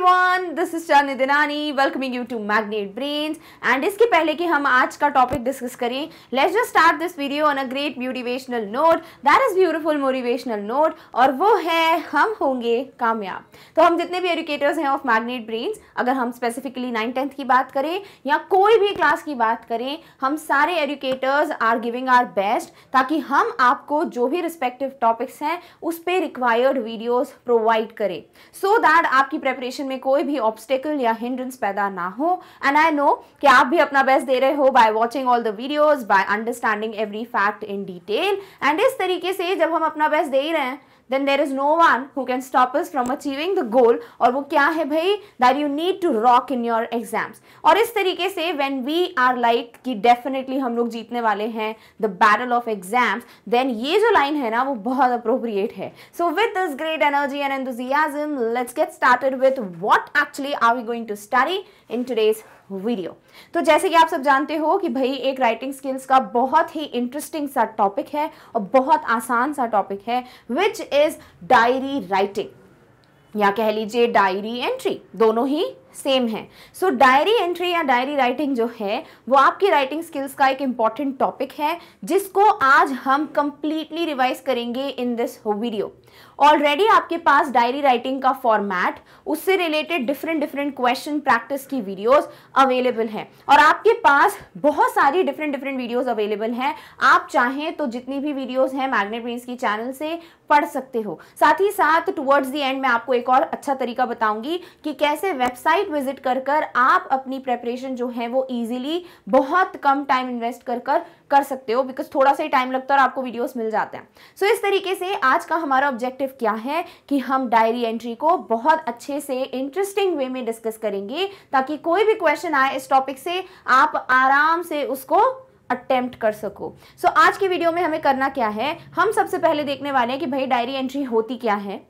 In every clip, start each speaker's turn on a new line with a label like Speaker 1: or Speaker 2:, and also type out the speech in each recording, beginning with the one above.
Speaker 1: everyone, this is Chani Dinani welcoming you to Magnet Brains and इसके पहले कि हम आज का टॉपिक डिस्कस करें, let's just start this video on a great motivational note, that is beautiful motivational note और वो है हम होंगे कामयाब। तो हम जितने भी एजुकेटर्स हैं ऑफ मैग्नेट ब्रेन्स, अगर हम स्पेसिफिकली 9th-10th की बात करें या कोई भी क्लास की बात करें, हम सारे educators are giving our best ताकि हम आपको जो भी रिस्पेक्टिव टॉपिक्स हैं उस पर रिक्वायर्ड वीडियोस प्रोवाइड करें सो दैट आपकी प्रेपरेशन में कोई भी ऑब्स्टेकल या हिंड्रेंस पैदा ना हो। एंड आई नो कि आप भी अपना बेस्ट दे रहे हो by watching all the videos, by understanding every fact in detail. And इस तरीके से जब हम अपना बेस्ट दे ही रहे हैं then there is no one who can stop us from achieving the goal। और वो क्या है भाई, that you need to rock in your exams। और इस तरीके से when we are like कि definitely हम लोग जीतने वाले हैं the battle of exams, then ये जो लाइन है ना वो बहुत appropriate है। So with this great energy and enthusiasm, let's get started with what actually are we going to study in today's video. तो जैसे कि आप सब जानते हो कि भाई एक राइटिंग स्किल्स का बहुत ही इंटरेस्टिंग सा टॉपिक है और बहुत आसान सा टॉपिक है विच इज डायरी राइटिंग या कह लीजिए डायरी एंट्री, दोनों ही सेम है। सो डायरी एंट्री या डायरी राइटिंग जो है वो आपकी राइटिंग स्किल्स का एक इंपॉर्टेंट टॉपिक है जिसको आज हम कंप्लीटली रिवाइज करेंगे इन दिस वीडियो। ऑलरेडी आपके पास डायरी राइटिंग का फॉर्मेट, उससे रिलेटेड डिफरेंट क्वेश्चन प्रैक्टिस की वीडियोस अवेलेबल हैं और आपके पास बहुत सारी डिफरेंट वीडियोस अवेलेबल हैं। आप चाहें तो जितनी भी वीडियोस हैं मैग्नेट ब्रेन्स की चैनल से पढ़ सकते हो। साथ ही साथ टुवर्ड्स द एंड मैं आपको एक और अच्छा तरीका बताऊंगी कि कैसे वेबसाइट विजिट कर आप अपनी प्रेपरेशन जो है वो इजीली बहुत कम टाइम इन्वेस्ट कर सकते हो, बिकॉज थोड़ा सा ही टाइम लगता है और आपको वीडियोस मिल जाते हैं। सो इस तरीके से आज का हमारा ऑब्जेक्टिव क्या है कि हम डायरी एंट्री को बहुत अच्छे से इंटरेस्टिंग वे में डिस्कस करेंगे ताकि कोई भी क्वेश्चन आए इस टॉपिक से आप आराम से उसको अटेम्प्ट कर सको। सो आज की वीडियो में हमें करना क्या है, हम सबसे पहले देखने वाले हैं कि भाई डायरी एंट्री होती क्या है,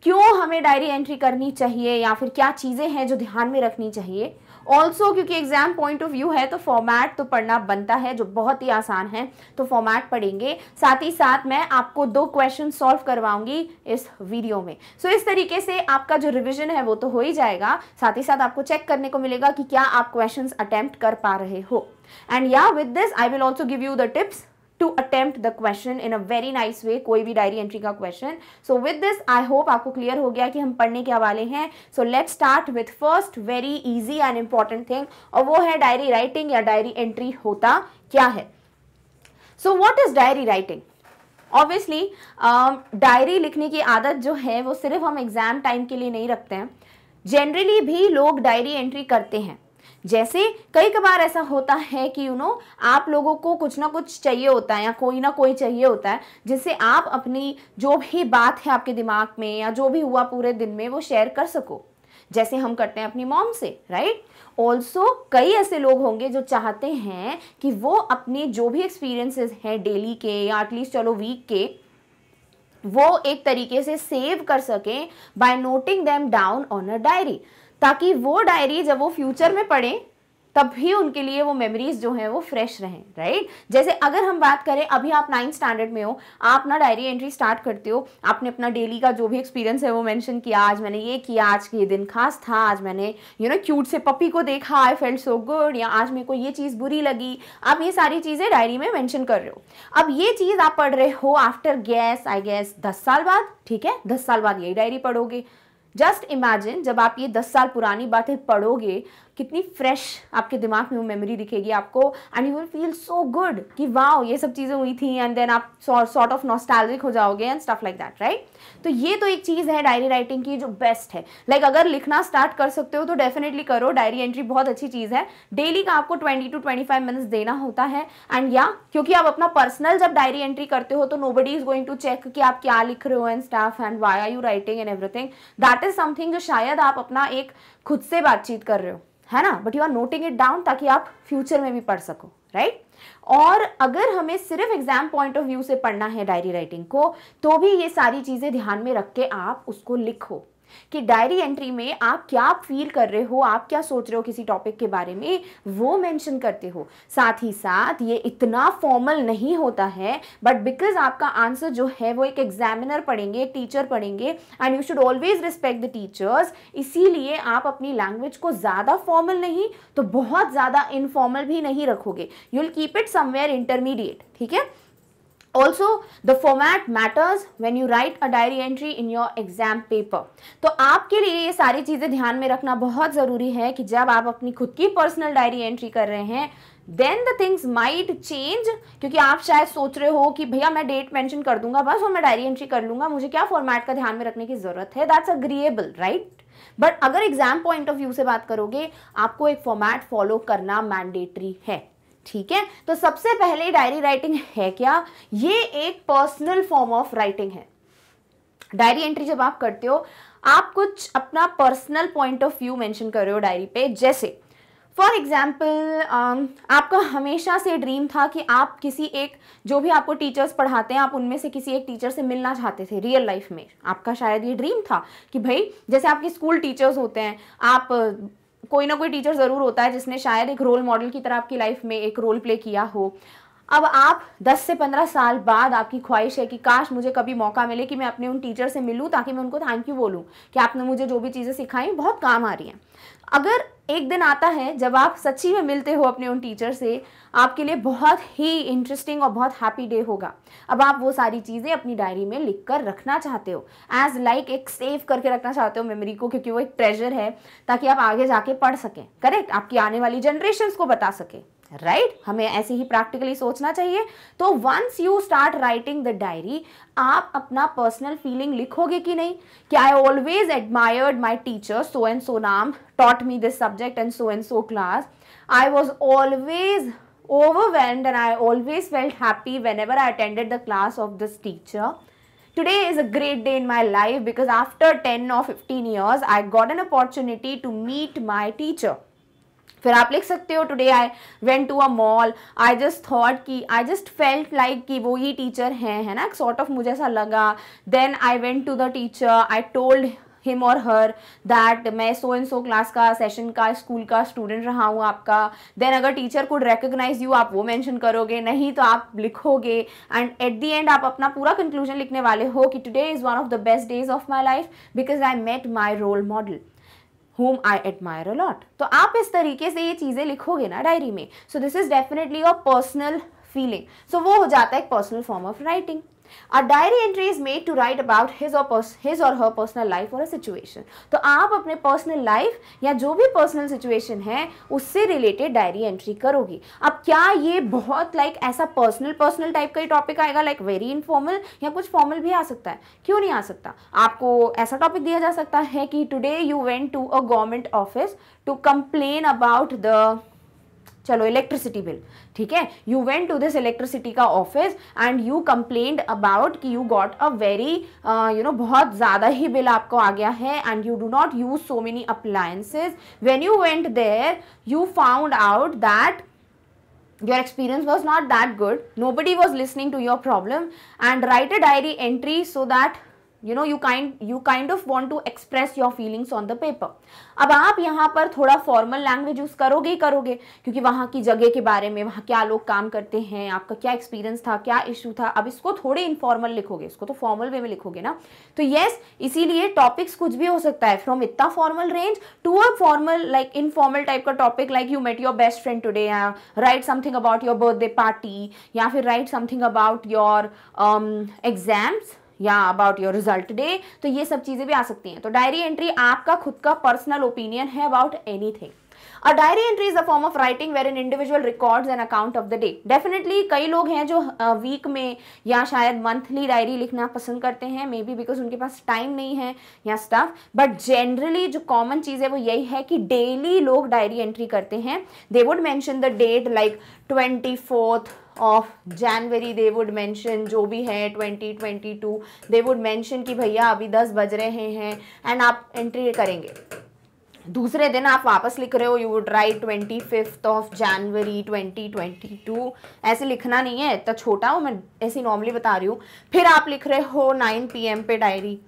Speaker 1: क्यों हमें डायरी एंट्री करनी चाहिए या फिर क्या चीजें हैं जो ध्यान में रखनी चाहिए। ऑल्सो क्योंकि एग्जाम पॉइंट ऑफ व्यू है तो फॉर्मेट तो पढ़ना बनता है जो बहुत ही आसान है, तो फॉर्मेट पढ़ेंगे। साथ ही साथ मैं आपको 2 क्वेश्चन सॉल्व करवाऊंगी इस वीडियो में। सो इस तरीके से आपका जो रिवीजन है वो तो हो ही जाएगा, साथ ही साथ आपको चेक करने को मिलेगा कि क्या आप क्वेश्चन अटेम्प्ट कर पा रहे हो। एंड या with this I will also give you the tips to attempt the question in a very nice way, कोई भी डायरी एंट्री का question. So with this I hope आपको क्लियर हो गया कि हम पढ़ने क्या वाले हैं। So let's start with first very easy and important thing और वो है डायरी राइटिंग या डायरी एंट्री होता क्या है। So what is diary writing? Obviously diary लिखने की आदत जो है वो सिर्फ हम एग्जाम टाइम के लिए नहीं रखते हैं, जनरली भी लोग डायरी एंट्री करते हैं। जैसे कई बार ऐसा होता है कि आप लोगों को कुछ ना कुछ चाहिए होता है या कोई ना कोई चाहिए होता है जिससे आप अपनी जो भी बात है आपके दिमाग में या जो भी हुआ पूरे दिन में वो शेयर कर सको, जैसे हम करते हैं अपनी मॉम से, राइट। ऑल्सो कई ऐसे लोग होंगे जो चाहते हैं कि वो अपने जो भी एक्सपीरियंसेस हैं डेली के या एटलीस्ट चलो वीक के, वो एक तरीके से सेव कर सकें by noting them down on a diary, ताकि वो डायरी जब वो फ्यूचर में पढ़ें तब भी उनके लिए वो मेमोरीज जो हैं वो फ्रेश रहें, राइट। जैसे अगर हम बात करें, अभी आप 9th स्टैंडर्ड में हो, आप ना डायरी एंट्री स्टार्ट करते हो, आपने अपना डेली का जो भी एक्सपीरियंस है वो मेंशन किया, आज मैंने ये किया, आज ये दिन खास था, आज मैंने क्यूट से पपी को देखा, आई फेल्ट सो गुड, या आज मेरे को ये चीज़ बुरी लगी। आप ये सारी चीज़ें डायरी में मेंशन कर रहे हो। अब ये चीज़ आप पढ़ रहे हो आफ्टर आई गेस 10 साल बाद, ठीक है, 10 साल बाद यही डायरी पढ़ोगे। जस्ट इमेजिन जब आप ये 10 साल पुरानी बातें पढ़ोगे कितनी फ्रेश आपके दिमाग में वो मेमोरी दिखेगी आपको, and you will feel so good कि वाओ ये सब चीज़ें हुई थी, एंड देन आप सॉर्ट ऑफ नॉस्टैल्जिक हो जाओगे and stuff like that, right. तो ये तो एक चीज़ है डायरी राइटिंग की जो बेस्ट है। लाइक अगर लिखना स्टार्ट कर सकते हो तो डेफिनेटली करो, डायरी एंट्री बहुत अच्छी चीज़ है। डेली का आपको 20 to 25 मिनट्स देना होता है, एंड या क्योंकि आप अपना पर्सनल जब डायरी एंट्री करते हो तो nobody is going to check कि आप क्या लिख रहे हो and stuff and why are you writing and everything. That is something जो शायद आप अपना एक खुद से बातचीत कर रहे हो, है ना, but you are noting it down ताकि आप फ्यूचर में भी पढ़ सको, राइट। और अगर हमें सिर्फ एग्जाम पॉइंट ऑफ व्यू से पढ़ना है डायरी राइटिंग को, तो भी ये सारी चीजें ध्यान में रख के आप उसको लिखो। कि डायरी एंट्री में आप क्या फील कर रहे हो, आप क्या सोच रहे हो किसी टॉपिक के बारे में, वो मेंशन करते हो। साथ ही साथ ये इतना फॉर्मल नहीं होता है, बट बिकॉज आपका आंसर जो है वो एक एग्जामिनर पढ़ेंगे, एक टीचर पढ़ेंगे, and you should always respect the teachers, इसीलिए आप अपनी लैंग्वेज को ज़्यादा फॉर्मल नहीं तो बहुत ज़्यादा इनफॉर्मल भी नहीं रखोगे। You will keep it somewhere intermediate, ठीक है। Also, the format matters when you write a diary entry in your exam paper. तो आपके लिए ये सारी चीज़ें ध्यान में रखना बहुत ज़रूरी है कि जब आप अपनी खुद की पर्सनल डायरी एंट्री कर रहे हैं, then the things might change, क्योंकि आप शायद सोच रहे हो कि भैया मैं डेट मेंशन कर दूंगा बस और मैं डायरी एंट्री कर लूंगा, मुझे क्या फॉर्मेट का ध्यान में रखने की ज़रूरत है। That's agreeable, right. बट अगर एग्जाम पॉइंट ऑफ व्यू से बात करोगे, आपको एक फॉर्मेट फॉलो करना मैंडेटरी है, ठीक है। तो सबसे पहले डायरी राइटिंग है क्या? ये एक पर्सनल फॉर्म ऑफ राइटिंग है। डायरी एंट्री जब आप करते हो, आप कुछ अपना personal point of view mention कर रहे हो डायरी पे। जैसे फॉर एग्जाम्पल, आपका हमेशा से ड्रीम था कि आप किसी एक, जो भी आपको टीचर्स पढ़ाते हैं, आप उनमें से किसी एक टीचर से मिलना चाहते थे रियल लाइफ में। आपका शायद ये ड्रीम था कि भाई जैसे आपके स्कूल टीचर्स होते हैं, आप कोई ना कोई टीचर ज़रूर होता है जिसने शायद एक रोल मॉडल की तरह आपकी लाइफ में एक रोल प्ले किया हो। अब आप 10 से 15 साल बाद आपकी ख्वाहिश है कि काश मुझे कभी मौका मिले कि मैं अपने उन टीचर से मिलूं, ताकि मैं उनको थैंक यू बोलूं कि आपने मुझे जो भी चीज़ें सिखाई बहुत काम आ रही हैं। अगर एक दिन आता है जब आप सच्ची में मिलते हो अपने उन टीचर से, आपके लिए बहुत ही इंटरेस्टिंग और बहुत हैप्पी डे होगा। अब आप वो सारी चीज़ें अपनी डायरी में लिख कर रखना चाहते हो, एज लाइक एक सेव करके रखना चाहते हो मेमोरी को, क्योंकि वो एक ट्रेजर है, ताकि आप आगे जाके पढ़ सकें, करेक्ट, आपकी आने वाली जनरेशन्स को बता सकें, राइट। हमें ऐसे ही प्रैक्टिकली सोचना चाहिए। तो once you start writing the diary, आप अपना पर्सनल फीलिंग लिखोगे कि नहीं, कि I always admired my teacher so and so नाम taught me this subject and so class. I was always overwhelmed and I always felt happy whenever I attended the class of this teacher. Today is a great day in my life because after 10 or 15 years I got an opportunity to meet my teacher. फिर आप लिख सकते हो, today I went to a mall, I just thought कि I just felt like कि वो ही teacher हैं, है ना, सॉर्ट ऑफ मुझे ऐसा लगा। Then I went to the teacher, I told him और हर दैट मैं सो एंड सो क्लास का, सेशन का, स्कूल का स्टूडेंट रहा हूँ आपका। देन अगर टीचर कुड रिकॉग्नाइज यू, आप वो मेंशन करोगे, नहीं तो आप लिखोगे, एंड एट द एंड आप अपना पूरा कंक्लूजन लिखने वाले हो कि today is one of the best days of my life because I met my role model whom I admire a lot. तो आप इस तरीके से ये चीज़ें लिखोगे ना डायरी में, so this is definitely a personal feeling. So वो हो जाता है एक personal form of writing. A diary entry is made to write about his or her personal life or a situation. तो आप अपने पर्सनल लाइफ या जो भी पर्सनल सिचुएशन है उससे रिलेटेड डायरी एंट्री करोगी। अब क्या ये बहुत लाइक ऐसा पर्सनल टाइप का ही टॉपिक आएगा, लाइक वेरी इनफॉर्मल, या कुछ फॉर्मल भी आ सकता है? क्यों नहीं आ सकता? आपको ऐसा टॉपिक दिया जा सकता है कि today you went to a government office to complain about the, चलो, इलेक्ट्रिसिटी बिल, ठीक है, you went to this electricity का office and you complained about कि यू गॉट अ वेरी बहुत ज़्यादा ही बिल आपको आ गया है and you do not use so many appliances. When you went there you found out that your experience was not that good, nobody was listening to your problem, and write a diary entry so that you kind of want to express your feelings on the paper. अब आप यहाँ पर थोड़ा formal language use करोगे ही करोगे, क्योंकि वहाँ की जगह के बारे में, वहाँ क्या लोग काम करते हैं, आपका क्या एक्सपीरियंस था, क्या इशू था। अब इसको थोड़े इनफॉर्मल लिखोगे, इसको तो फॉर्मल वे में लिखोगे ना। तो यस, इसीलिए टॉपिक्स कुछ भी हो सकता है, फ्रॉम इतना formal range to a formal like informal type का topic, like you met your best friend today, write something about your birthday party, या फिर write something about your exams या अबाउट योर रिजल्ट डे। तो ये सब चीजें भी आ सकती हैं। तो डायरी एंट्री आपका खुद का पर्सनल ओपिनियन है about anything. A diary entry is a form of writing where an individual records an account of the day. Definitely कई लोग हैं जो वीक में या शायद मंथली डायरी लिखना पसंद करते हैं, मे बी बिकॉज उनके पास टाइम नहीं है या स्टफ, बट जनरली जो कॉमन चीज़ है वो यही है कि डेली लोग डायरी एंट्री करते हैं। They would mention the date like 24th of January, they would mention जो भी है 2022, they would mention कि भैया अभी 10 बज रहे हैं, एंड आप एंट्री करेंगे। दूसरे दिन आप वापस लिख रहे हो, you would write 25th of January 2022, ऐसे लिखना नहीं है, इतना छोटा हो, मैं ऐसे नॉर्मली बता रही हूँ। फिर आप लिख रहे हो 9 PM पे diary,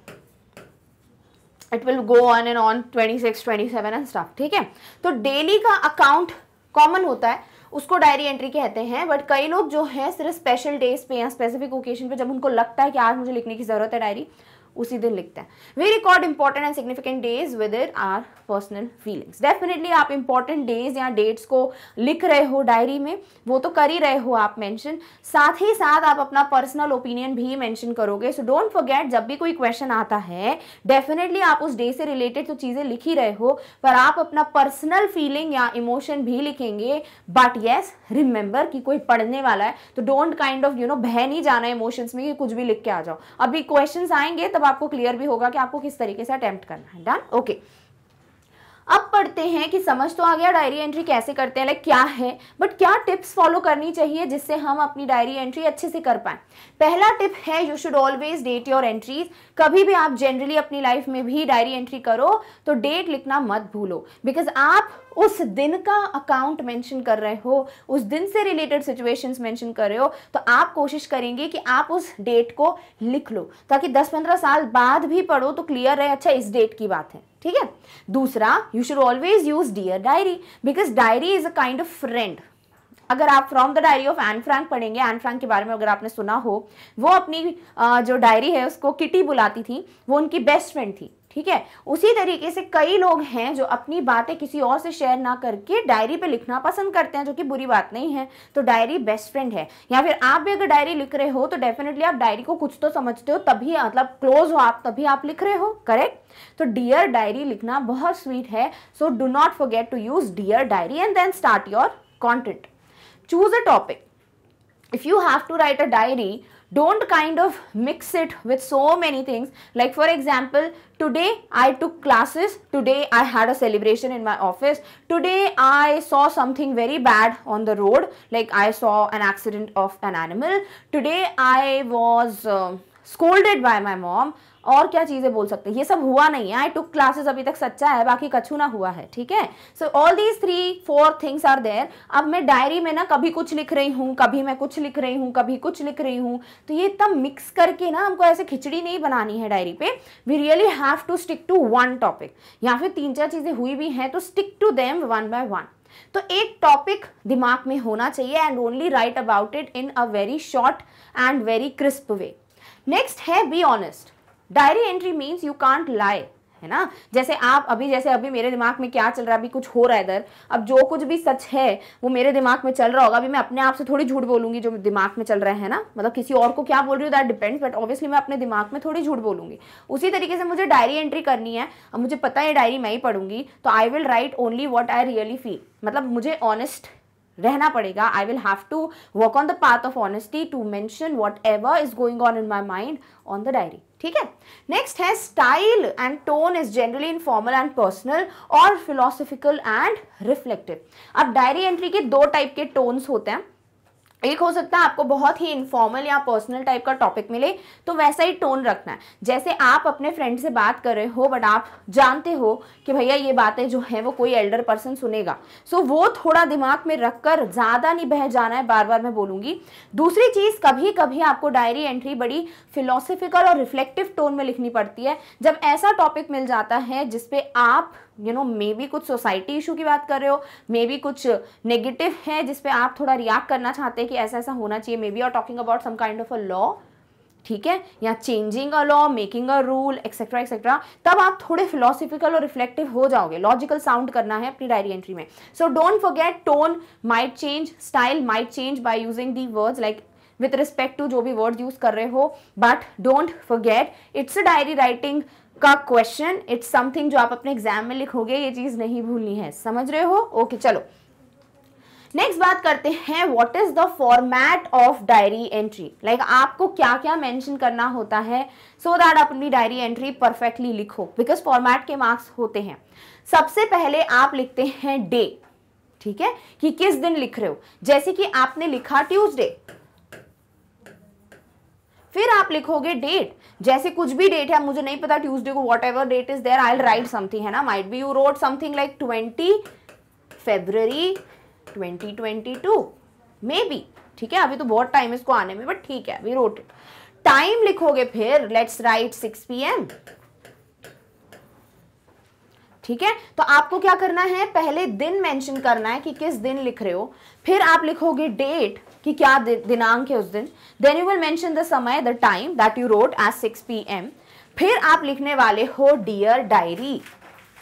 Speaker 1: it will go on and on 26, 27 and stuff, ठीक है। तो डेली का अकाउंट कॉमन होता है, उसको डायरी एंट्री कहते हैं। बट कई लोग जो है सिर्फ स्पेशल डेज पे या स्पेसिफिक ओकेजन पे, जब उनको लगता है कि आज मुझे लिखने की जरूरत है डायरी, उसी दिन लिखते हैं। We record important and significant days with it are personal feelings. Definitely आप इंपॉर्टेंट डेज या डेट्स को लिख रहे हो डायरी में, वो तो कर ही रहे हो आप मेंशन, साथ ही साथ आप अपना पर्सनल ओपिनियन भी मेंशन करोगे। सो डोंट फॉरगेट, जब भी कोई क्वेश्चन आता है डेफिनेटली आप उस डे से रिलेटेड तो चीजें लिख ही रहे हो, पर आप अपना पर्सनल फीलिंग या इमोशन भी लिखेंगे। बट येस, रिमेंबर कि कोई पढ़ने वाला है, तो डोंट काइंड ऑफ बह नहीं जाना इमोशंस में कि कुछ भी लिख के आ जाओ। अभी क्वेश्चंस आएंगे तब आपको क्लियर भी होगा कि आपको किस तरीके से अटेम्प्ट करना है। Done, okay. अब पढ़ते हैं कि समझ तो आ गया डायरी एंट्री कैसे करते हैं, लाइक क्या है, बट क्या टिप्स फॉलो करनी चाहिए जिससे हम अपनी डायरी एंट्री अच्छे से कर पाएं। पहला टिप है, you should always date your entries. कभी भी आप जनरली अपनी लाइफ में भी डायरी एंट्री करो तो डेट लिखना मत भूलो, बिकॉज आप उस दिन का अकाउंट मेंशन कर रहे हो, उस दिन से रिलेटेड सिचुएशंस मेंशन कर रहे हो, तो आप कोशिश करेंगे कि आप उस डेट को लिख लो, ताकि 10-15 साल बाद भी पढ़ो तो क्लियर रहे, अच्छा इस डेट की बात है, ठीक है। दूसरा, you should always use dear diary, because diary is a kind of friend. अगर आप from the diary of Anne Frank पढ़ेंगे, एन फ्रैंक के बारे में अगर आपने सुना हो, वो अपनी जो डायरी है उसको किटी बुलाती थी, वो उनकी बेस्ट फ्रेंड थी, ठीक है। उसी तरीके से कई लोग हैं जो अपनी बातें किसी और से शेयर ना करके डायरी पे लिखना पसंद करते हैं, जो कि बुरी बात नहीं है। तो डायरी बेस्ट फ्रेंड है। या फिर आप भी अगर डायरी लिख रहे हो तो डेफिनेटली आप डायरी को कुछ तो समझते हो, तभी मतलब क्लोज हो आप, तभी आप लिख रहे हो, करेक्ट। तो डियर डायरी लिखना बहुत स्वीट है। So do not forget to use dear diary and then start your content. Choose a topic. If you have to write a diary, don't kind of mix it with so many things. Like for example, today I took classes, today I had a celebration in my office, today I saw something very bad on the road, like I saw an accident of an animal, today I was scolded by my mom. और क्या चीजें बोल सकते हैं, ये सब हुआ नहीं है। आई टुक क्लासेस अभी तक सच्चा है, बाकी कछु ना हुआ है, ठीक है। So all these 3-4 things are there. अब मैं डायरी में ना कभी कुछ लिख रही हूँ, कभी मैं कुछ लिख रही हूँ, कभी कुछ लिख रही हूँ, तो ये इतना मिक्स करके ना हमको ऐसे खिचड़ी नहीं बनानी है डायरी पे। We really have to stick to one topic, या फिर 3-4 चीजें हुई भी हैं तो stick to them one by one. तो एक टॉपिक दिमाग में होना चाहिए and only write about it in a very short and very crisp way. Next है, be honest. Diary entry means you can't lie, है ना। जैसे अभी मेरे दिमाग में क्या चल रहा है, अभी कुछ हो रहा है इधर, अब जो कुछ भी सच है वो मेरे दिमाग में चल रहा होगा। अभी मैं अपने आप से थोड़ी झूठ बोलूंगी जो दिमाग में चल रहा है ना, मतलब किसी और को क्या बोल रही हूँ दैट डिपेंड्स, बट ऑब्वियसली मैं अपने दिमाग में थोड़ी झूठ बोलूंगी। उसी तरीके से मुझे डायरी एंट्री करनी है। अब मुझे पता है डायरी मैं ही पढ़ूंगी, तो I will write only what I really feel, मतलब मुझे ऑनेस्ट रहना पड़ेगा। I will have to work on the path of honesty to mention whatever is going on in my mind on the diary, ठीक है। Next है, style and tone is generally informal and personal और philosophical and reflective. अब diary entry के 2 type के tones होते हैं। एक हो सकता है आपको बहुत ही इनफॉर्मल या पर्सनल टाइप का टॉपिक मिले तो वैसा ही टोन रखना है। जैसे आप अपने फ्रेंड से बात कर रहे हो बट आप जानते हो कि भैया ये बातें जो है वो कोई एल्डर पर्सन सुनेगा, सो वो थोड़ा दिमाग में रखकर, ज़्यादा नहीं बह जाना है, बार बार मैं बोलूँगी। दूसरी चीज़, कभी कभी आपको डायरी एंट्री बड़ी फिलोसफिकल और रिफ्लेक्टिव टोन में लिखनी पड़ती है। जब ऐसा टॉपिक मिल जाता है जिसपे आप मे बी कुछ सोसाइटी इशू की बात कर रहे हो, मे बी कुछ नेगेटिव है जिसपे आप थोड़ा रिएक्ट करना चाहते हैं कि ऐसा ऐसा होना चाहिए, maybe are talking about some kind of a law, ठीक है, या changing a law, making a rule, etcetera etcetera, तब आप थोड़े फिलोसफिकल और रिफ्लेक्टिव हो जाओगे। लॉजिकल साउंड करना है अपनी डायरी एंट्री में। So don't forget, tone might change, style might change by using the words, like with respect to जो भी वर्ड यूज कर रहे हो, but don't forget it's a diary writing का क्वेश्चन, इट्स समथिंग जो आप अपने एग्जाम में लिखोगे, ये चीज नहीं भूलनी है, समझ रहे हो। ओके, चलो नेक्स्ट बात करते हैं, what is the format of diary entry. Like आपको क्या क्या मेंशन करना होता है सो दैट आप अपनी डायरी एंट्री परफेक्टली लिखो, बिकॉज फॉर्मेट के मार्क्स होते हैं। सबसे पहले आप लिखते हैं डे, ठीक है, कि किस दिन लिख रहे हो। जैसे कि आपने लिखा ट्यूसडे, फिर आप लिखोगे डेट, जैसे कुछ भी डेट है, मुझे नहीं पता ट्यूसडे को, whatever date is there, I will write something, है ना, might be you wrote something like 20 February 2022 maybe, ठीक है, अभी तो बहुत टाइम है इसको आने में, बट ठीक है, वी रोट इट। टाइम लिखोगे, फिर लेट्स राइट 6 PM, ठीक है। तो आपको क्या करना है, पहले दिन मेंशन करना है कि किस दिन लिख रहे हो, फिर आप लिखोगे डेट कि क्या दिनांक है उस दिन, then you will mention the समय, the time that you wrote as 6 PM, फिर आप लिखने वाले हो डियर डायरी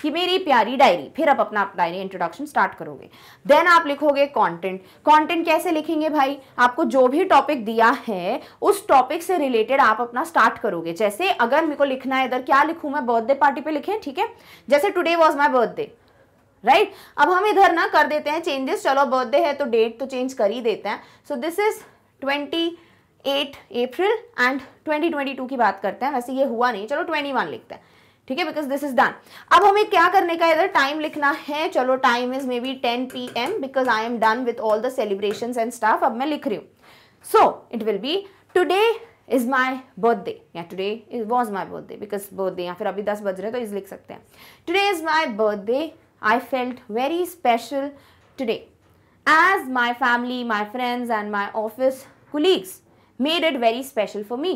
Speaker 1: कि मेरी प्यारी डायरी, फिर आप अपना डायरी इंट्रोडक्शन स्टार्ट करोगे। देन आप लिखोगे कंटेंट। कंटेंट कैसे लिखेंगे भाई, आपको जो भी टॉपिक दिया है उस टॉपिक से रिलेटेड आप अपना स्टार्ट करोगे। जैसे अगर मेरे को लिखना है, इधर क्या लिखूं मैं, बर्थडे पार्टी पे लिखें, ठीक है, जैसे today was my birthday, right. अब हम इधर ना कर देते हैं चेंजेस, चलो बर्थडे है तो डेट तो चेंज कर ही देते हैं। So this is 28 April and 2022 की बात करते हैं, वैसे ये हुआ नहीं, चलो 21 लिखते हैं, ठीक है, बिकॉज दिस इज डन। अब हमें क्या करने का, इधर टाइम लिखना है, चलो time is may be 10 PM because I am done with all the celebrations and stuff. अब मैं लिख रही हूँ, so it will be today is my birthday, या today is was my birthday, because birthday, या फिर अभी 10 बज रहे हैं तो इस लिख सकते हैं, today is my birthday, I felt very special today as my family, my friends and my office colleagues made it very special for me.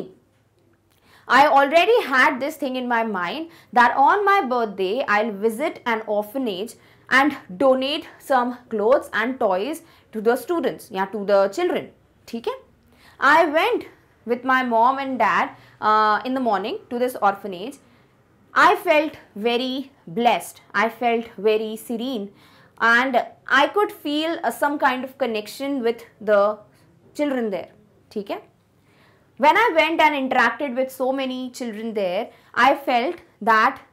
Speaker 1: I already had this thing in my mind that on my birthday I'll visit an orphanage and donate some clothes and toys to the students, या to the children, ठीक है। I went with my mom and dad in the morning to this orphanage. I felt very blessed, I felt very serene, and I could feel some kind of connection with the children there, ठीक है। When I went and interacted with so many children there, I felt that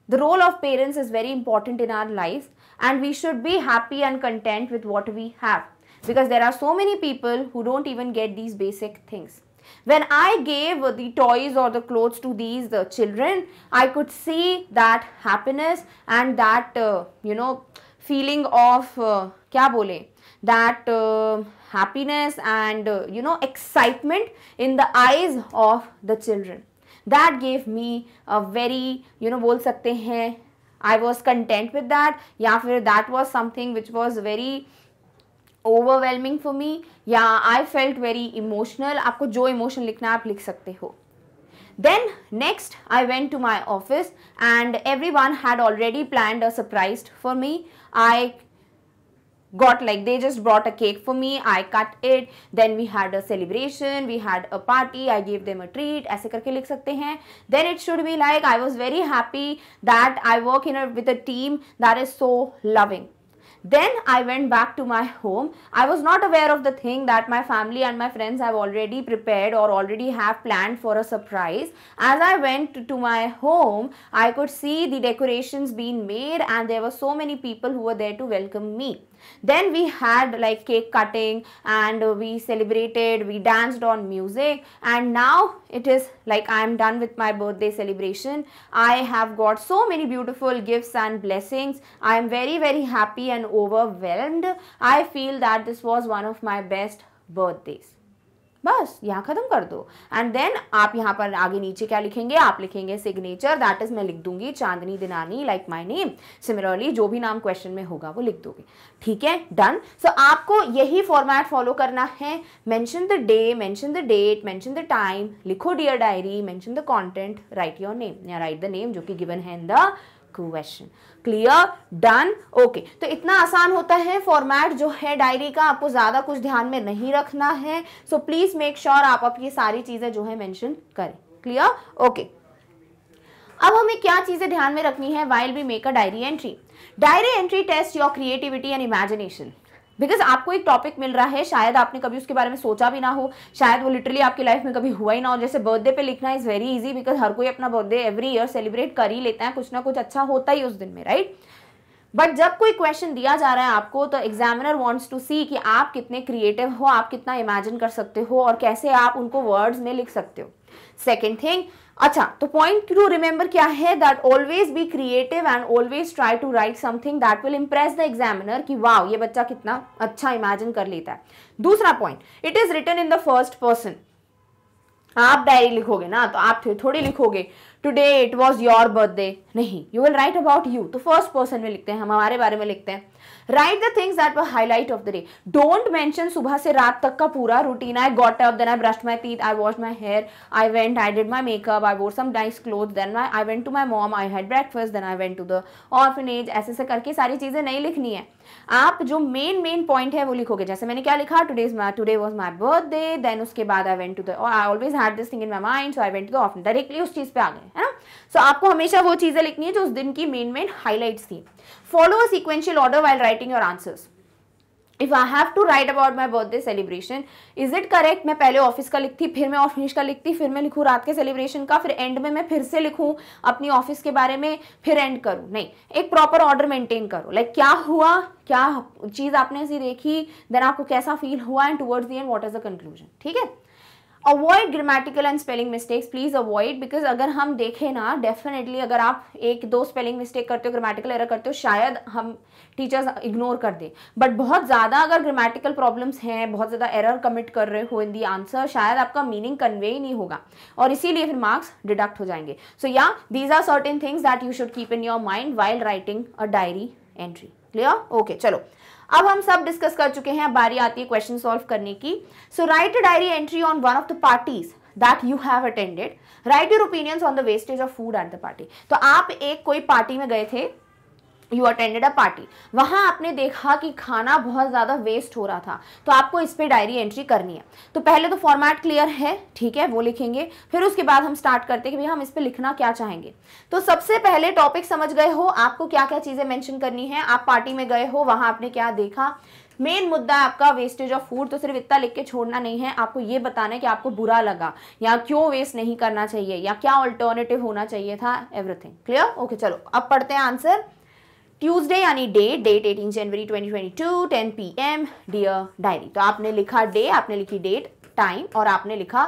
Speaker 1: the role of parents is very important in our lives and we should be happy and content with what we have, because there are so many people who don't even get these basic things. When I gave the toys or the clothes to these children, I could see that happiness and that feeling of क्या बोले, that happiness and excitement in the eyes of the children. That gave me a very बोल सकते हैं I was content with that, या फिर that was something which was very overwhelming for me, या I felt very emotional. आपको जो emotion लिखना है आप लिख सकते हो। Then next I went to my office and everyone had already planned a surprise for me. I got, like, they just brought a cake for me, I cut it, then we had a celebration, we had a party, I gave them a treat, ऐसे करके लिख सकते हैं। Then it should be like I was very happy that I work with a team that is so loving. Then I went back to my home. I was not aware of the thing that my family and my friends have already prepared or already have planned for a surprise. As I went to my home, I could see the decorations being made and there were so many people who were there to welcome me. Then we had like cake cutting and we celebrated, we danced on music, and now it is like I am done with my birthday celebration. I have got so many beautiful gifts and blessings. I am very very happy and overwhelmed. I feel that this was one of my best birthdays. बस यहाँ खत्म कर दो। And then आप यहाँ पर आगे नीचे क्या लिखेंगे, आप लिखेंगे सिग्नेचर, दैट इज मैं लिख दूंगी चांदनी दिनानी लाइक माय नेम। सिमिलरली जो भी नाम क्वेश्चन में होगा वो लिख दोगे, ठीक है, डन। सो आपको यही फॉर्मेट फॉलो करना है, mention the day, mention the date, mention the time, लिखो dear diary, mention the content, write your name या राइट द नेम जो कि गिवन है in the question. Clear, done, okay. तो इतना आसान होता है फॉर्मेट जो है डायरी का, आपको ज्यादा कुछ ध्यान में नहीं रखना है। सो प्लीज मेक श्योर आप अपनी सारी चीजें जो है मेंशन करें। Clear, okay. अब हमें क्या चीजें ध्यान में रखनी है while we make a diary entry. Diary entry test your creativity and imagination, because आपको एक टॉपिक मिल रहा है, शायद आपने कभी उसके बारे में सोचा भी ना हो, शायद वो लिटरली आपकी लाइफ में कभी हुआ ही ना हो। जैसे बर्थडे पे लिखना इज वेरी इजी, बिकॉज हर कोई अपना बर्थडे एवरी ईयर सेलिब्रेट कर ही लेता है, कुछ ना कुछ अच्छा होता ही उस दिन में, राइट। बट जब कोई क्वेश्चन दिया जा रहा है आपको, तो एग्जामिनर वांट्स टू सी कि आप कितने क्रिएटिव हो, आप कितना इमेजिन कर सकते हो और कैसे आप उनको वर्ड्स में लिख सकते हो। सेकेंड थिंग, अच्छा, तो पॉइंट टू रिमेंबर क्या है, that always be creative and always try to write something that will impress the examiner कि वाओ ये बच्चा कितना अच्छा इमेजिन कर लेता है। दूसरा point, it is written in the first person. आप डायरी लिखोगे ना तो आप थोड़ी लिखोगे today it was your birthday, नहीं, you will write about you, तो फर्स्ट पर्सन में लिखते हैं, हम हमारे बारे में लिखते हैं. Right the things that were highlight of the day. Don't mention सुबह से रात तक का पूरा routine. I got up, then I brushed my teeth, I wash my hair, I went, I did my makeup, I wore some nice cloth, then I went to my mom, I had breakfast, then I went to the orphanage. ऐसे करके सारी चीजें नहीं लिखनी है. आप जो main point है वो लिखोगे. जैसे मैंने क्या लिखा, today was my birthday, then उसके बाद I went to the, I always had this thing in my mind, so I went to the office. Directly उस चीज पे आ गए, है ना. सो आपको हमेशा वो चीजें लिखनी है जो उस दिन की मेन हाईलाइट्स थी. Follow a sequential order while writing your answers. If I have to write about my birthday celebration, is it correct मैं पहले ऑफिस का लिखती, फिर मैं ऑफिस का लिखती, फिर मैं लिखूँ रात के सेलिब्रेशन का, फिर एंड में मैं फिर से लिखूँ अपनी ऑफिस के बारे में, फिर एंड करूँ? नहीं, एक प्रॉपर ऑर्डर मेंटेन करो. लाइक क्या हुआ, क्या चीज आपने ऐसी देखी, देन आपको कैसा फील हुआ, and towards the end what is the conclusion. ठीक है. Avoid grammatical and spelling mistakes, please avoid, because अगर हम देखें ना, डेफिनेटली अगर आप एक दो स्पेलिंग मिस्टेक करते हो, ग्रामेटिकल एरर करते हो, शायद हम टीचर्स इग्नोर कर दे. बट बहुत ज़्यादा अगर ग्रामेटिकल प्रॉब्लम्स हैं, बहुत ज़्यादा एरर कमिट कर रहे हो इन दी आंसर, शायद आपका मीनिंग कन्वे ही नहीं होगा और इसीलिए फिर मार्क्स डिडक्ट हो जाएंगे. सो या these are certain things that you should keep in your mind while writing a diary entry. Clear? Okay, चलो अब हम सब डिस्कस कर चुके हैं. अब बारी आती है क्वेश्चन सॉल्व करने की. So write a diary entry on one of the parties that you have attended. Write your opinions on the wastage of food at the party. तो आप एक कोई पार्टी में गए थे, यू अटेंडेड अ पार्टी, वहां आपने देखा कि खाना बहुत ज्यादा वेस्ट हो रहा था, तो आपको इस पे डायरी एंट्री करनी है. तो पहले तो फॉर्मेट क्लियर है, ठीक है, वो लिखेंगे. फिर उसके बाद हम स्टार्ट करते हैं कि भैया हम इस पे लिखना क्या चाहेंगे. तो सबसे पहले टॉपिक समझ गए हो, आपको क्या क्या चीजें मेंशन करनी है. आप पार्टी में गए हो, वहां आपने क्या देखा. मेन मुद्दा है आपका वेस्टेज ऑफ फूड. तो सिर्फ इतना लिख के छोड़ना नहीं है, आपको ये बताना है कि आपको बुरा लगा या क्यों वेस्ट नहीं करना चाहिए या क्या ऑल्टरनेटिव होना चाहिए था. Everything clear? ओके, चलो अब पढ़ते हैं आंसर. ट्यूसडे यानी डेट 18 जनवरी 2022 10 PM डियर डायरी. तो आपने लिखा डे, आपने लिखी डेट, टाइम और आपने लिखा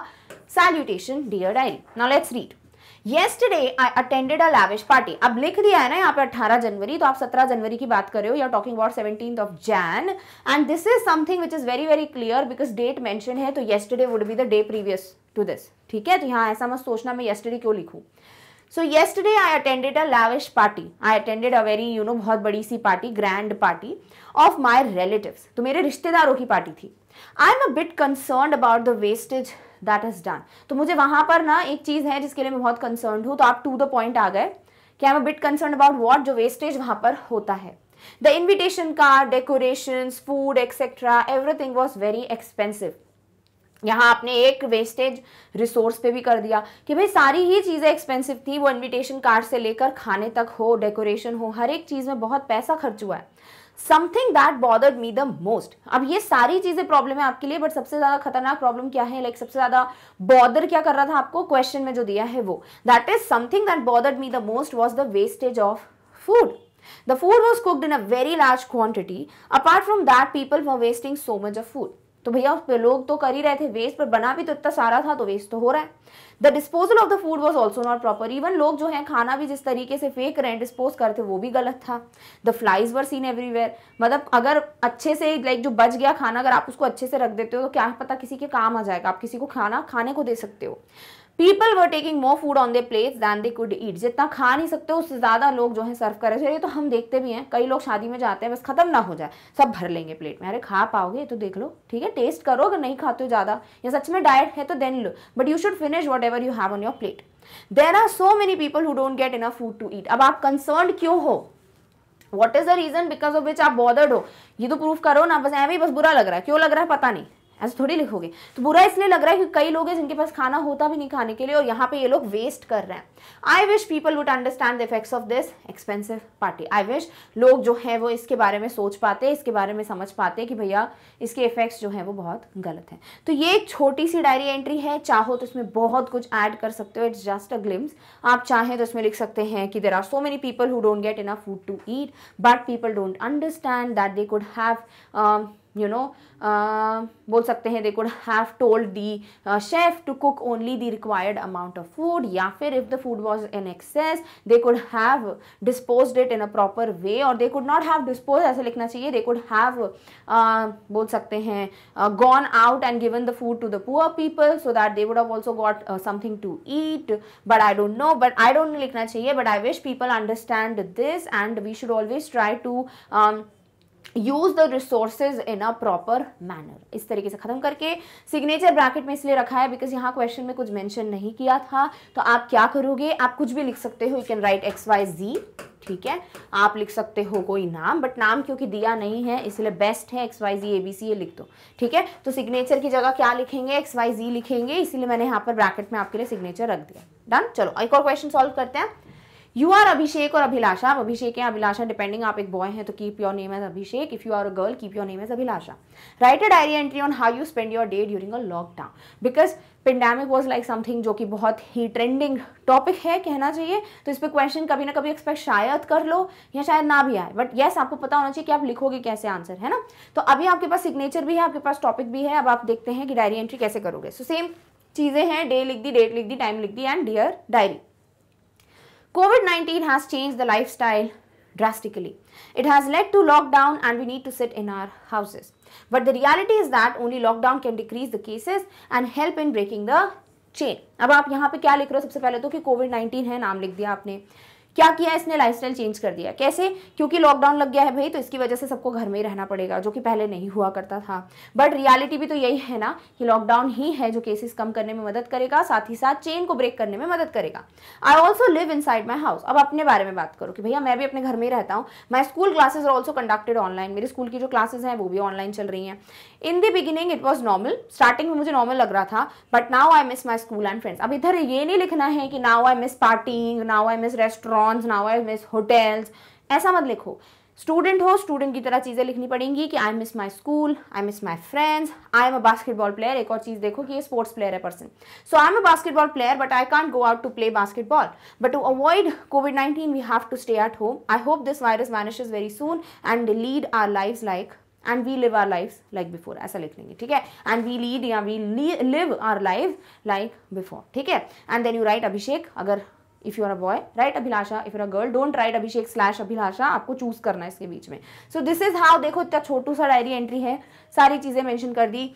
Speaker 1: salutation dear diary. Now let's read. Yesterday I attended a lavish party. अब लिख दिया है ना यहाँ पे 18 जनवरी, तो आप 17 जनवरी की बात कर रहे हो. You are talking about 17th of Jan and this is something which is very very clear because date mention है, तो yesterday would be the day previous to this. ठीक है, तो यहाँ ऐसा मत सोचना मैं yesterday क्यों लिखूँ. So yesterday I attended a lavish party. I attended a very बहुत बड़ी सी party, grand party of my relatives. तो मेरे रिश्तेदारों की पार्टी थी. I am a bit concerned about the wastage that is done. तो मुझे वहां पर ना एक चीज है जिसके लिए मैं बहुत कंसर्न हूँ. तो आप टू द पॉइंट आ गए कि आई am a bit concern about what, जो वेस्टेज वहां पर होता है. The invitation card, decorations, food etcetera, everything was very expensive. यहाँ आपने एक वेस्टेज रिसोर्स पे भी कर दिया कि भाई सारी ही चीज़ें एक्सपेंसिव थी. वो इनविटेशन कार्ड से लेकर खाने तक हो, डेकोरेशन हो, हर एक चीज़ में बहुत पैसा खर्च हुआ है. Something that bothered me the most. अब ये सारी चीज़ें प्रॉब्लम है आपके लिए, बट सबसे ज़्यादा खतरनाक प्रॉब्लम क्या है, लाइक सबसे ज़्यादा बॉदर क्या कर रहा था आपको, क्वेश्चन में जो दिया है वो, that is something that bothered me the most was the wastage of food. The food was cooked in a very large quantity. Apart from that, people were wasting so much of food. तो भैया लोग तो कर ही रहे थे waste, पर बना भी तो इतना सारा था, तो वेस्ट तो हो रहा है. The disposal of the food was also not proper. Even लोग जो है खाना भी जिस तरीके से फेंक रहे हैं, डिस्पोज करते, वो भी गलत था. The flies were seen everywhere. मतलब अगर अच्छे से लाइक जो बच गया खाना, अगर आप उसको अच्छे से रख देते हो तो क्या पता किसी के काम आ जाएगा, आप किसी को खाना खाने को दे सकते हो. People were taking more food on their plates than they could eat. जितना खा नहीं सकते उससे ज़्यादा लोग जो है सर्व कर रहे थे. ये तो हम देखते भी हैं, कई लोग शादी में जाते हैं बस खत्म ना हो जाए सब भर लेंगे प्लेट में. अरे खा पाओगे ये तो देख लो, ठीक है, टेस्ट करो. अगर नहीं खाते हो ज़्यादा या सच में डाइट है तो देन लो, but you should finish whatever you have on your plate. There are so many people who don't get enough food to eat. अब आप कंसर्न क्यों हो, what is the reason because of which आप bothered हो, ये तो proof करो ना. बस ऐਵੇਂ बस बुरा लग रहा है, क्यों लग रहा है पता नहीं, ऐसे थोड़ी लिखोगे. तो बुरा इसलिए लग रहा है कि कई लोग हैं जिनके पास खाना होता भी नहीं खाने के लिए और यहाँ पे ये लोग वेस्ट कर रहे हैं. आई wish people would understand the effects of this expensive party. I wish लोग जो है वो इसके बारे में सोच पाते, इसके बारे में समझ पाते कि भैया इसके इफेक्ट्स जो है वो बहुत गलत हैं. तो ये एक छोटी सी डायरी एंट्री है. चाहो तो इसमें बहुत कुछ ऐड कर सकते हो, इट्स जस्ट अ ग्लिम्स. आप चाहें तो इसमें लिख सकते हैं कि there are so many people who don't get enough food to eat, but people don't understand that they could have you know बोल सकते हैं they could have told the chef to cook only the required amount of food, या फिर if the food was in excess they could have disposed it in a proper way, और they could not have dispose, ऐसे लिखना चाहिए, दे could have बोल सकते हैं gone out and given the food to the poor people so that they would have also got something to eat, but I don't know, but I don't लिखना चाहिए, but I wish people understand this and we should always try to use the resources in a proper manner. इस तरीके से खत्म करके signature bracket में इसलिए रखा है बिकॉज यहाँ क्वेश्चन में कुछ मेंशन नहीं किया था, तो आप क्या करोगे, आप कुछ भी लिख सकते हो, यू कैन राइट XYZ, ठीक है, आप लिख सकते हो कोई नाम, बट नाम क्योंकि दिया नहीं है इसलिए बेस्ट है XYZ ABC ये लिख दो, ठीक है। तो सिग्नेचर की जगह क्या लिखेंगे, XYZ लिखेंगे, इसीलिए मैंने यहाँ पर ब्रैकेट में आपके लिए सिग्नेचर रख दिया। डन, चलो एक और क्वेश्चन सॉल्व करते हैं। यू आर अभिषेक और अभिलाषा, आप अभिषेक या अभिलाषा डिपेंडिंग, आप एक बॉय हैं तो keep your name as Abhishek, if you are a girl keep your name as Abhilasha. Write a diary entry on how you spend your day during a lockdown, because pandemic was like something जो कि बहुत ही trending topic है कहना चाहिए, तो इस पर question कभी ना कभी एक्सपेक्ट शायद कर लो या शायद ना भी आए, बट येस आपको पता होना चाहिए कि आप लिखोगे कैसे आंसर, है ना। तो अभी आपके पास सिग्नेचर भी है, आपके पास टॉपिक भी है, अब आप देखते हैं कि डायरी एंट्री कैसे करोगे। सो सेम चीजें हैं, डे लिख दी, डेट लिख दी, टाइम लिख दी and dear diary. COVID-19 has changed the lifestyle drastically. It has led to lockdown and we need to sit in our houses. But the reality is that only lockdown can decrease the cases and help in breaking the chain. अब आप यहाँ पे क्या लिख रहे हो, सबसे पहले तो कि COVID-19 है, नाम लिख दिया आपने, क्या किया इसने, लाइफस्टाइल चेंज कर दिया। कैसे, क्योंकि लॉकडाउन लग गया है भाई, तो इसकी वजह से सबको घर में ही रहना पड़ेगा, जो कि पहले नहीं हुआ करता था। बट रियलिटी भी तो यही है ना कि लॉकडाउन ही है जो केसेस कम करने में मदद करेगा, साथ ही साथ चेन को ब्रेक करने में मदद करेगा। I also live in side my house, अब अपने बारे में बात करो कि भैया मैं भी अपने घर में ही रहता हूँ। My school classes are also conducted online, मेरी स्कूल की जो क्लासेज हैं वो भी ऑनलाइन चल रही हैं। In the beginning it was normal, starting में मुझे नॉर्मल लग रहा था, but now I miss my school and friends. अब इधर ये नहीं लिखना है कि now I miss parting, now I miss restaurants, now I miss hotels, ऐसा मत लिखो। स्टूडेंट हो, स्टूडेंट की तरह चीजें लिखनी पड़ेंगी कि I miss my school, I miss my friends, I am a basketball player. एक और चीज देखो कि ये स्पोर्ट्स प्लेयर है person, so I am a basketball player but I can't go out to play basketball, but to avoid COVID-19 we have to stay at home. I hope this virus vanishes very soon and lead our lives like and we live our lives like before, ऐसा लिख लेंगे, ठीक है। And we lead या we live our life like before, ठीक है। And then you write Abhishek, अगर if you are a boy write Abhilasha, if you are a girl don't write Abhishek / Abhilasha, आपको चूज करना है इसके बीच में। सो दिस इज हाउ, देखो इतना छोटू सा डायरी एंट्री है, सारी चीजें मेंशन कर दी।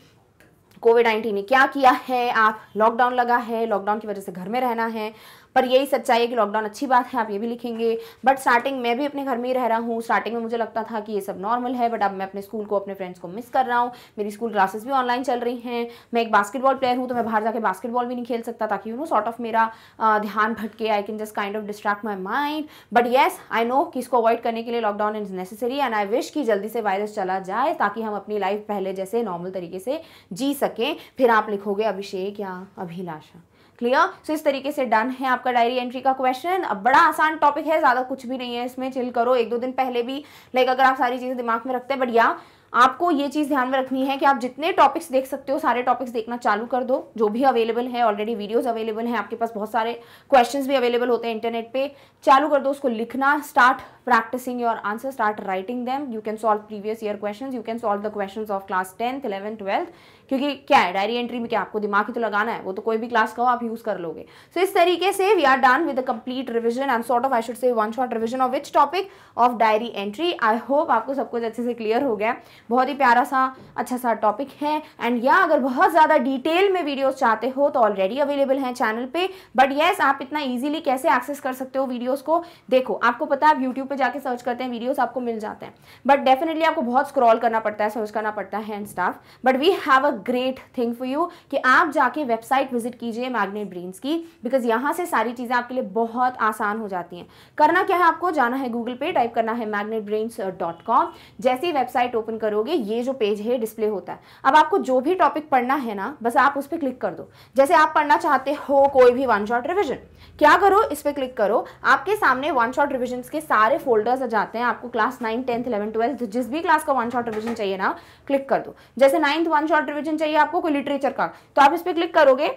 Speaker 1: COVID-19 ने क्या किया है, आप लॉकडाउन लगा है, लॉकडाउन की वजह से घर में रहना है, पर यही सच्चाई है कि लॉकडाउन अच्छी बात है, आप ये भी लिखेंगे। बट स्टार्टिंग मैं भी अपने घर में ही रह रहा हूँ, स्टार्टिंग में मुझे लगता था कि ये सब नॉर्मल है, बट अब मैं अपने स्कूल को, अपने फ्रेंड्स को मिस कर रहा हूँ। मेरी स्कूल क्लासेस भी ऑनलाइन चल रही हैं, मैं एक बास्केटबॉल प्लेयर हूँ तो मैं बाहर जाके बास्केटबॉल भी नहीं खेल सकता ताकि सॉर्ट ऑफ मेरा ध्यान भटके, I can just kind of distract my mind. But yes I know कि इसको अवॉइड करने के लिए lockdown is necessary and I wish कि जल्दी से वायरस चला जाए ताकि हम अपनी लाइफ पहले जैसे नॉर्मल तरीके से जी सकें। फिर आप लिखोगे अभिषेक या अभिलाषा, क्लियर। सो इस तरीके से डन है आपका डायरी एंट्री का क्वेश्चन। अब बड़ा आसान टॉपिक है, ज्यादा कुछ भी नहीं है इसमें, चिल करो। 1-2 दिन पहले भी लाइक अगर आप सारी चीजें दिमाग में रखते हैं, बट या आपको ये चीज ध्यान में रखनी है कि आप जितने टॉपिक्स देख सकते हो सारे टॉपिक्स देखना चालू कर दो, जो भी अवेलेबल है, ऑलरेडी वीडियोस अवेलेबल हैं, आपके पास बहुत सारे क्वेश्चंस भी अवेलेबल होते हैं इंटरनेट पे, चालू कर दो उसको लिखना। Start practicing your answers, start writing them. You can solve previous year questions, you can solve the questions of class 10th 11th 12th, क्योंकि क्या है डायरी एंट्री में, क्या आपको दिमाग ही तो लगाना है, वो तो कोई भी क्लास का हो आप यूज कर लोगे। सो इस तरीके से we are done with the complete revision and sort of I should say one shot revision of which topic of diary entry. I hope आपको सब कुछ अच्छे से क्लियर हो गया। बहुत ही प्यारा सा अच्छा सा टॉपिक है, एंड या अगर बहुत ज्यादा डिटेल में वीडियोस चाहते हो तो ऑलरेडी अवेलेबल है चैनल पे, बट येस आप इतना इजीली कैसे एक्सेस कर सकते हो वीडियोस को, देखो आपको पता है आप यूट्यूब पे जाके सर्च करते हैं वीडियोस आपको मिल जाते हैं, बट डेफिनेटली आपको बहुत स्क्रॉल करना पड़ता है, सर्च करना पड़ता है and stuff. But we have a great thing for you कि आप जाके वेबसाइट विजिट कीजिए मैग्नेट ब्रेन्स की, बिकॉज यहाँ से सारी चीजें आपके लिए बहुत आसान हो जाती हैं। करना क्या है, आपको जाना है गूगल पे, टाइप करना है magnetbrains.com। जैसे ही वेबसाइट ओपन करोगे ये जो पेज है डिस्प्ले होता है। अब आपको जो भी टॉपिक पढ़ना है ना, बस आप उस पर क्लिक कर दो। जैसे आप पढ़ना चाहते हो कोई भी वन शॉट रिविजन, क्या करो, इस पर क्लिक करो, आपके सामने वन शॉट रिविजन के सारे फोल्डर्स आ जाते हैं। आपको क्लास 9 10th 11th 12th जिस भी क्लास का वन शॉट रिविजन चाहिए ना, क्लिक कर दो। जैसे 9th वन शॉट रिविजन चाहिए आपको कोई लिटरेचर का, तो आप इस पर क्लिक करोगे,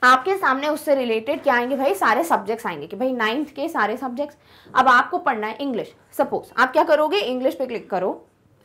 Speaker 1: आपके सामने उससे रिलेटेड क्या आएंगे भाई, सारे सब्जेक्ट्स आएंगे कि भाई 9th के सारे सब्जेक्ट्स। अब आपको पढ़ना है इंग्लिश, सपोज आप क्या करोगे, इंग्लिश पे क्लिक करो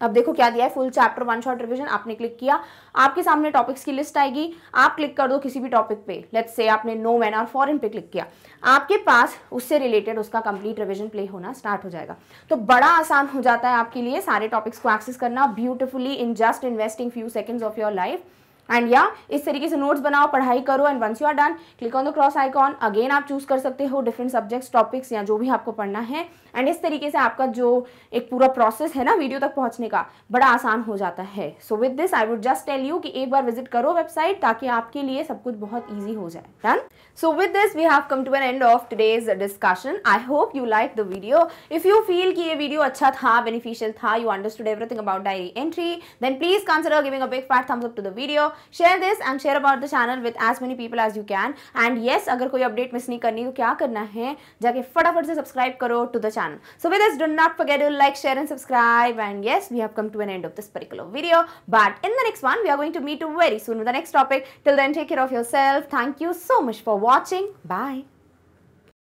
Speaker 1: अब देखो क्या दिया है, फुल चैप्टर 1 शॉर्ट रिवीजन। आपने क्लिक किया, आपके सामने टॉपिक्स की लिस्ट आएगी, आप क्लिक कर दो किसी भी टॉपिक पे। लेट्स से आपने नो मैन और फॉरेन पे क्लिक किया, आपके पास उससे रिलेटेड उसका कंप्लीट रिवीजन प्ले होना स्टार्ट हो जाएगा। तो बड़ा आसान हो जाता है आपके लिए सारे टॉपिक्स को एक्सेस करना beautifully in just investing few seconds of your life. And या इस तरीके से नोट्स बनाओ, पढ़ाई करो, and once you are done click on the cross icon. Again आप चूज कर सकते हो डिफरेंट सब्जेक्ट्स, टॉपिक्स या जो भी आपको पढ़ना है। एंड इस तरीके से आपका जो एक पूरा प्रोसेस है ना वीडियो तक पहुंचने का, बड़ा आसान हो जाता है। So with this I would just tell you कि एक बार विजिट करो वेबसाइट, ताकि आपके लिए सब कुछ बहुत ईजी हो जाए। Done. So with this we have come to an end of today's discussion. I hope you like the video. If you feel कि ये वीडियो अच्छा था, बेनिफिशियल था, you understood everything about diary entry, then please consider giving a big fat thumbs up to the video. Share this and share about the channel with as many people as you can. And yes, अगर कोई update miss नहीं करनी तो क्या करना है, जाके फटाफट से सब्सक्राइब करो to the channel. So with this, do not forget to like, share and subscribe. And yes, we have come to an end of this particular video. But in the next one, we are going to meet you very soon with the next topic. Till then, take care of yourself. Thank you so much for watching. Bye.